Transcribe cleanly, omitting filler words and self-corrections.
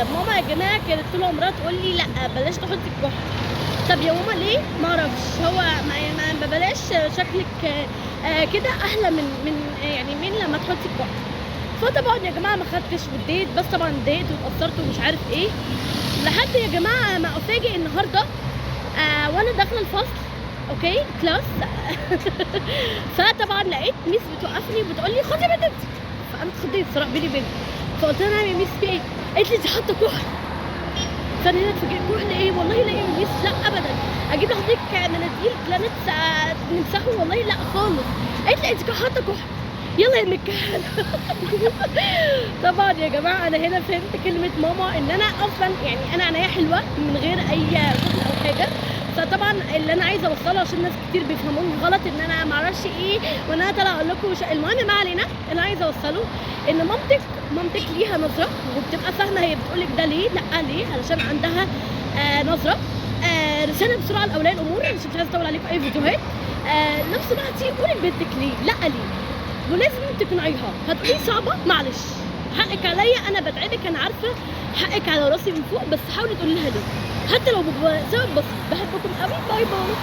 ماما يا جماعه كانت طول عمرها تقول لي لا بلاش تحطي الكحل. طب يا ماما ليه؟ ما اعرفش، هو ما بلاش شكلك كده احلى من لما تحطي الكحل. فطبعا يا جماعه ما خدتش واديت، بس طبعا اتضايقت واتاثرت ومش عارف ايه، لحد يا جماعه ما افاجئ النهارده وانا داخله الفصل اوكي كلاس فطبعا لقيت ميس بتوقفني وبتقول لي خدي بنتي، فانا اتخضيت صراحه بيني وبينها، فقلت لها يا ميس في ايه؟ قالت لي دي حاطه كحل. فانا هنا اتفاجئت، كحل ايه؟ والله لا يا ميس لا ابدا، اجيب لحضرتك مناديل بلانت نمسحه؟ والله لا خالص. قالت لي انت حاطه كحل، يلا يا مكحل طبعا يا جماعه انا هنا فهمت كلمه ماما، ان انا اصلا يعني انا عينيا حلوه من غير اي كحل او حاجه. فطبعا اللي انا عايزه اوصله عشان ناس كتير بيفهموني غلط ان انا معرفش ايه وان انا طالعه اقول لكم المهم ما علينا، اللي عايزه اوصله ان مامتك ليها نظره وبتبقى فاهمه هي بتقولك ده ليه، لا ليه، علشان عندها نظره. رساله بسرعه لاولياء الامور عشان مش عايزه اطول عليكم اي فيديوهات. لو سمحتي قولي لبنتك ليه، لا ليه، ولازم تقنعيها. هتقولي صعبه، معلش حقك عليا، انا بتعبك، انا عارفه حقك على راسي من فوق، بس حاولي تقولي لها ليه، حتى لو بسبب بسيط. بحبكم قوي، باي باي.